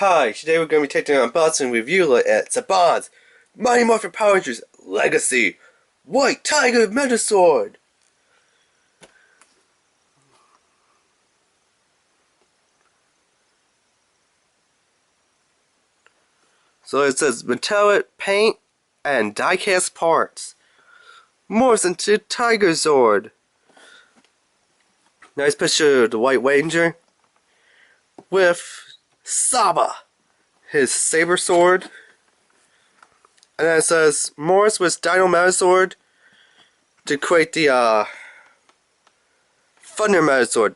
Hi, today we're going to be taking an unboxing review at Saba's Mighty Morphin Power Rangers Legacy White Tigerzord Megazord. So it says metallic paint and diecast parts. Morphs into Tigerzord. Nice picture of the White Ranger with Saba, his saber sword. And then it says morphs with Dino Megazord to create the Thunder Megazord.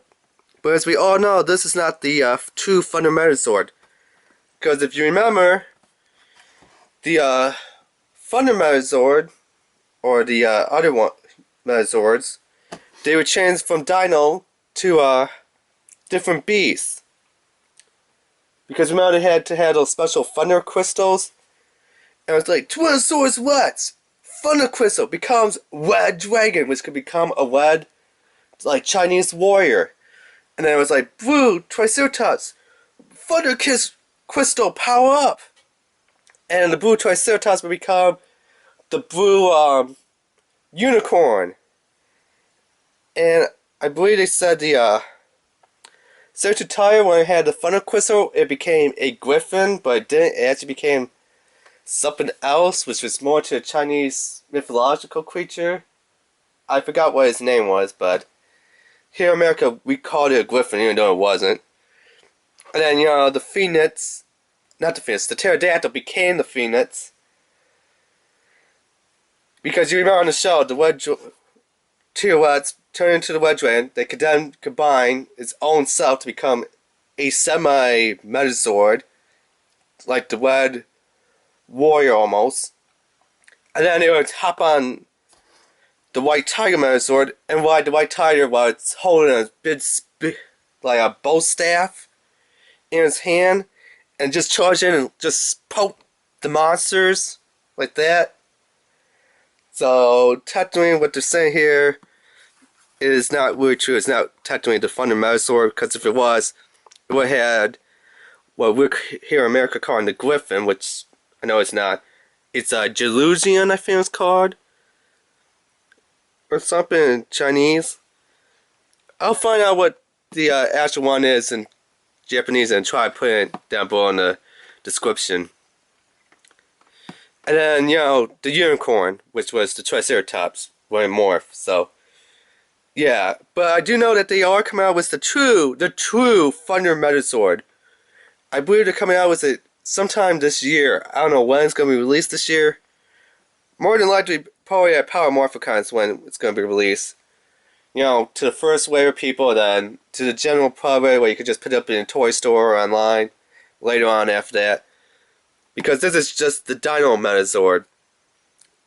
But as we all know, this is not the true Thunder Megazord. Because if you remember, the Thunder Megazord, or the other one, Megazords, they were changed from Dino to different beasts. Because remember they had to have those special Thunder Crystals? And it's like, Tyrannosaurus Rex! Thunder Crystal becomes Red Dragon, which could become a red, like, Chinese warrior. And then it was like, Blue Triceratops! Thunder Crystal, power up! And the Blue Triceratops would become the Blue Unicorn. And I believe they said the Certatire, when it had the Thunder Crystal, it became a Griffin, but it didn't. It actually became something else, which was more to a Chinese mythological creature. I forgot what his name was, but here in America we called it a Griffin, even though it wasn't. And then, you know, the Phoenix, not the Phoenix, the Pterodactyl became the Phoenix. Because you remember on the show, the Red T-Rex turned into the Red Dragon. They could then combine its own self to become a semi-Megazord, like the Red Warrior almost. And then they would hop on the White Tiger Megazord and ride the White Tiger while it's holding a big, like a bow staff in his hand, and just charge in and just poke the monsters like that. So technically what they're saying here is not really true. It's not technically the Thunder Megazord, because if it was, it would have had what we're here in America calling the Griffin, which I know it's not. It's a Jelusian, I think it's called, or something in Chinese. I'll find out what the actual one is in Japanese and try to put it down below in the description. And then, you know, the Unicorn, which was the Triceratops, when it morphed. So, yeah. But I do know that they are coming out with the true Thunder Megazord. I believe they're coming out with it sometime this year. I don't know when it's going to be released this year. More than likely, probably at Power Morphicons when it's going to be released. You know, to the first wave of people, then to the general public, where you could just put it up in a toy store or online later on after that. Because this is just the Dino Megazord,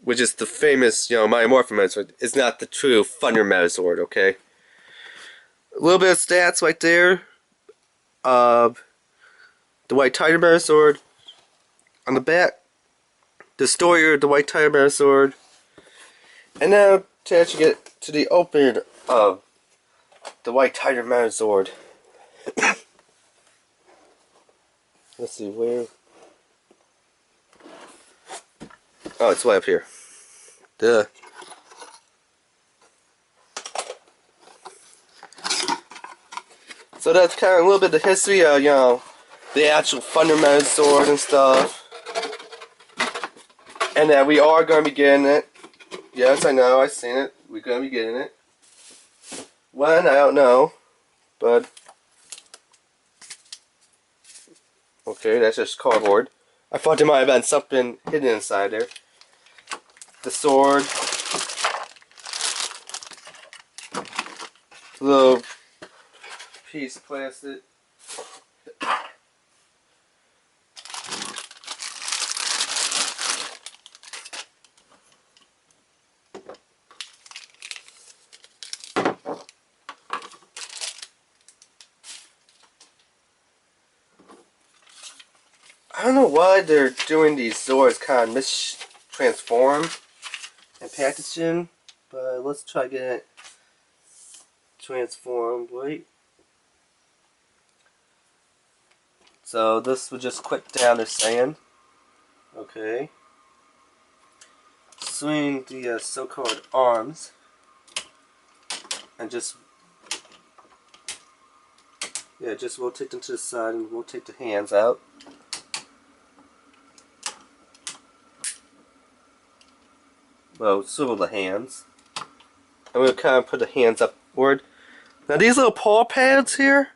which is the famous, you know, Mighty Morphin Megazord. It's not the true Thunder Megazord, okay? A little bit of stats right there. The White Tiger Megazord. On the back, the story of the White Tiger Megazord. And now to actually get to the opening of the White Tiger Megazord. Let's see where. Oh, it's way up here. Duh. So that's kind of a little bit of the history of, you know, the actual Thunder Megazord and stuff. And that we are going to be getting it. Yes, I know, I've seen it. We're going to be getting it. When? I don't know. But okay, that's just cardboard. I thought there might have been something hidden inside there. The sword. Little piece of plastic. I don't know why they're doing these Zords kind of mistransformed and packaging, but let's try getting it transformed. Wait. So this would just click down, they're saying. Okay. Swing the so-called arms and just rotate them to the side and rotate the hands out. Well, swivel the hands. And we'll kind of put the hands upward. Now these little paw pads here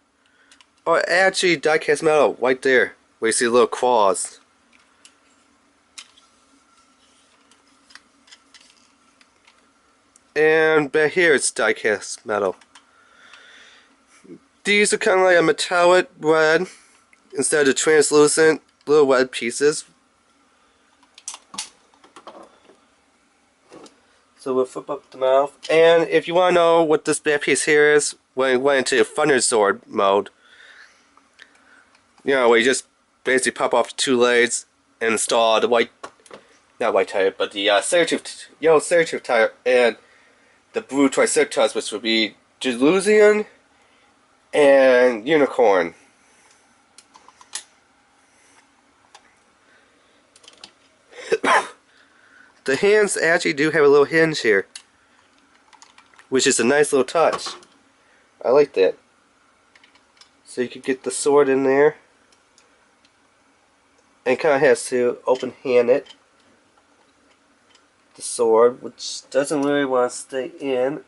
are actually diecast metal right there, where you see the little claws. And back here it's diecast metal. These are kind of like a metallic red instead of translucent little red pieces. So we'll flip up the mouth. And if you want to know what this back piece here is, when it went into Thunderzord mode, you know, where you just basically pop off the two legs and install the not white tire, but the yellow Saber tire and the blue Triceratops, which would be Jelusian and Unicorn. The hands actually do have a little hinge here, which is a nice little touch. I like that. So you could get the sword in there, and kind of has to open hand it. The sword, which doesn't really want to stay in.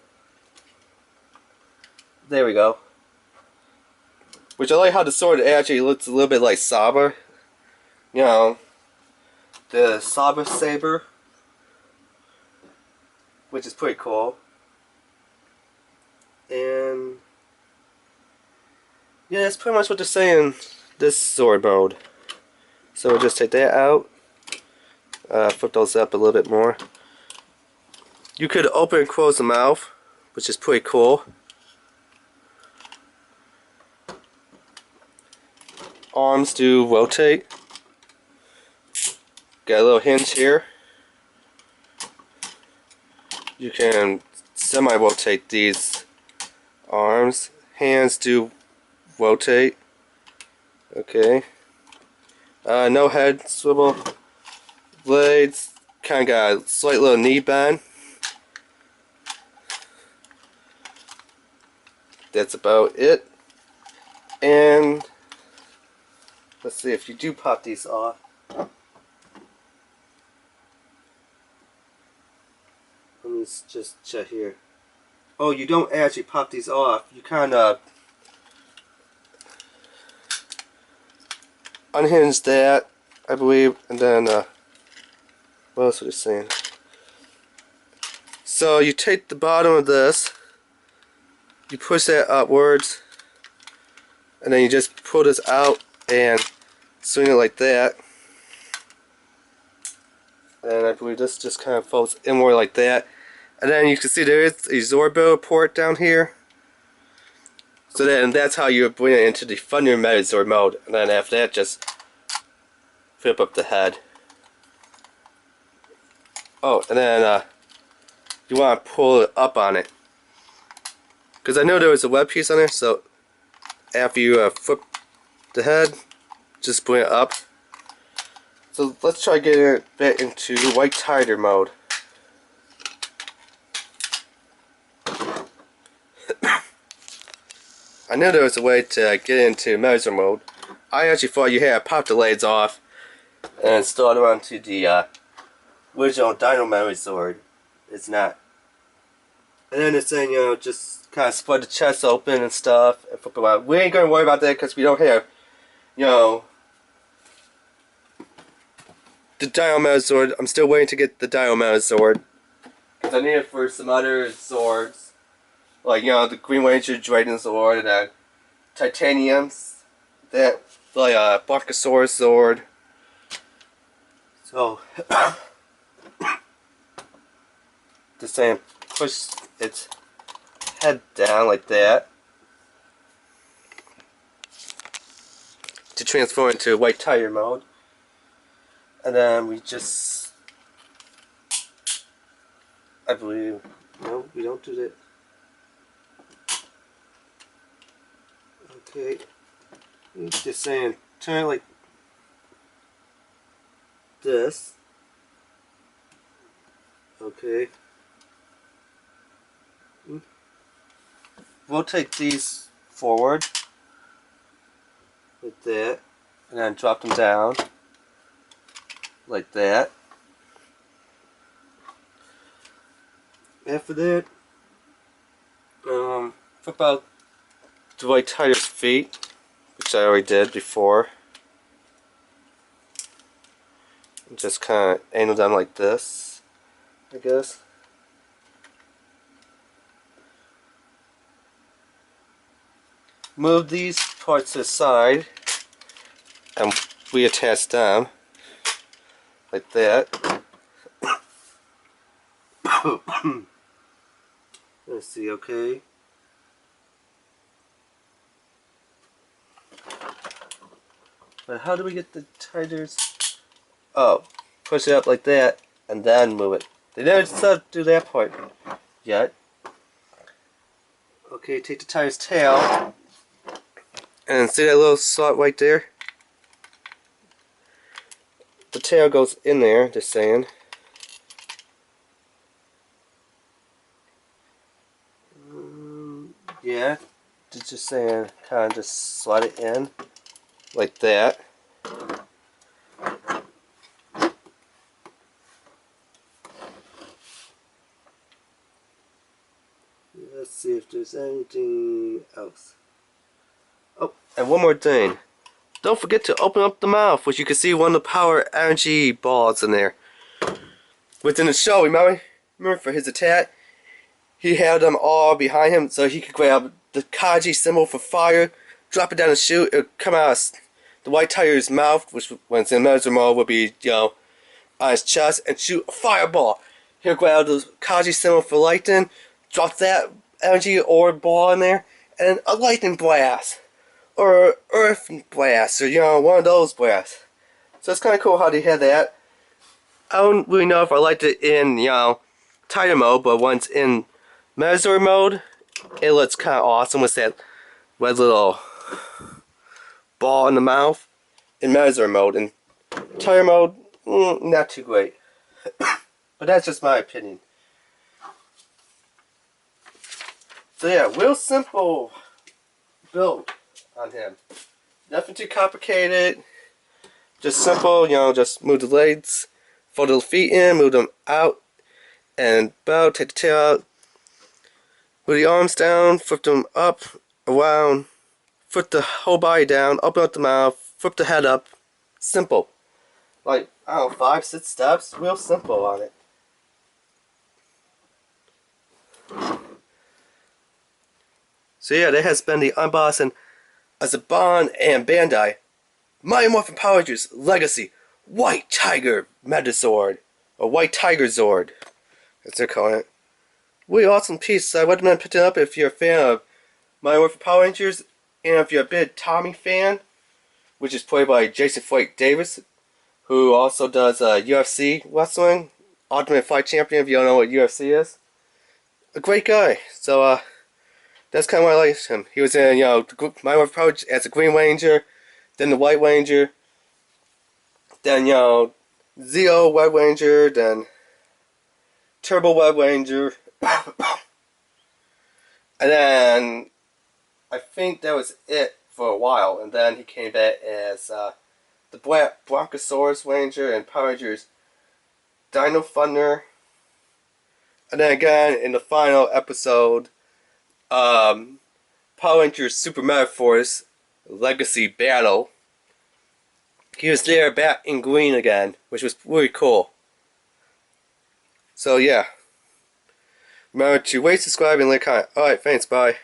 There we go. Which I like how the sword actually looks a little bit like Saba. You know, the Saba Saber, which is pretty cool. And yeah, that's pretty much what they're saying this sword mode. So we'll just take that out. Flip those up a little bit more. You could open and close the mouth, which is pretty cool. Arms do rotate. Got a little hinge here. You can semi-rotate these arms. Hands do rotate. Okay. No head swivel. Blades kind of got a slight little knee bend. That's about it. And let's see if you do pop these off. Let me just check here. Oh, you don't actually pop these off. You kind of unhinge that, I believe, and then what else was it saying? So you take the bottom of this, you push that upwards, and then you just pull this out and swing it like that. And I believe this just kind of folds inward like that. And then you can see there is a Zord Builder port down here. So then that's how you bring it into the Thunder Megazord mode. And then after that, just flip up the head. Oh, and then you want to pull it up on it. Because I know there was a web piece on there, so after you flip the head, just bring it up. So let's try getting it back into White Tiger mode. I knew there was a way to get into Megazord mode. I actually thought you had to pop the legs off and install it onto the original Dino Megazord. It's not. And then it's saying, you know, just kind of split the chest open and stuff and flip it around. We ain't gonna worry about that because we don't have, you know, the Dino Megazord. I'm still waiting to get the Dino Megazord because I need it for some other Zords. Like, you know, the Green Ranger Dragon Zord and the Titaniums. That, like, Barkosaurus Zord. So, just saying, push its head down like that to transform into White Tiger mode. And then we just, I believe, no, we don't do that. Okay, just saying turn it like this. Okay. Rotate these forward like that, and then drop them down like that. After that, flip out the White Tiger's feet, which I already did before. And just kind of angle them like this, I guess. Move these parts to the side and reattach them like that. Let's see, okay. But how do we get the tigers? Oh, push it up like that and then move it. They never decided to do that part yet. Okay, take the tiger's tail. And see that little slot right there? The tail goes in there, just saying. Yeah, just saying, kind of just slide it in like that. Let's see if there's anything else. Oh, and one more thing. Don't forget to open up the mouth, which you can see one of the power energy balls in there. Within the show, remember for his attack, he had them all behind him so he could grab the Kaji symbol for fire, drop it down the chute, it would come out of the White Tiger's mouth, which when it's in Megazord mode would be, on his chest, and shoot a fireball. He'll grab the Kaji symbol for lightning, drop that energy orb ball in there, and a lightning blast. Or earth blast, or one of those blasts. So it's kind of cool how they had that. I don't really know if I liked it in, Tiger mode, but once in Megazord mode, it looks kind of awesome with that red little ball in the mouth in Megazord mode. In Tiger mode, not too great. But that's just my opinion. So yeah, real simple build on him. Nothing too complicated. Just simple, just move the legs, fold the feet in, move them out, and bow, take the tail out, move the arms down, flip them up, around, flip the whole body down, open up the mouth, flip the head up. Simple. Like, I don't know, 5, 6 steps, real simple on it. So yeah, that has been the unboxing as a Bond and Bandai Mighty Morphin Power Rangers Legacy White Tiger Megazord, or White Tigerzord, as they're calling it. Really awesome piece. I recommend picking it up if you're a fan of Mighty Morphin Power Rangers, and if you're a big Tommy fan, which is played by Jason Floyd Davis, who also does UFC wrestling, Ultimate Fight Champion. If you don't know what UFC is, a great guy. So that's kind of why I liked him. He was in, Mighty Morphin Power Rangers as a Green Ranger, then the White Ranger, then, Zeo Red Ranger, then Turbo Red Ranger, and then I think that was it for a while, and then he came back as the Bronchosaurus Ranger and Power Rangers Dino Thunder, and then again in the final episode, Power Rangers Super Mega Force Legacy Battle. He was there back in green again, which was really cool. So yeah. Remember to rate, subscribe, and like, comment. Alright, thanks, bye.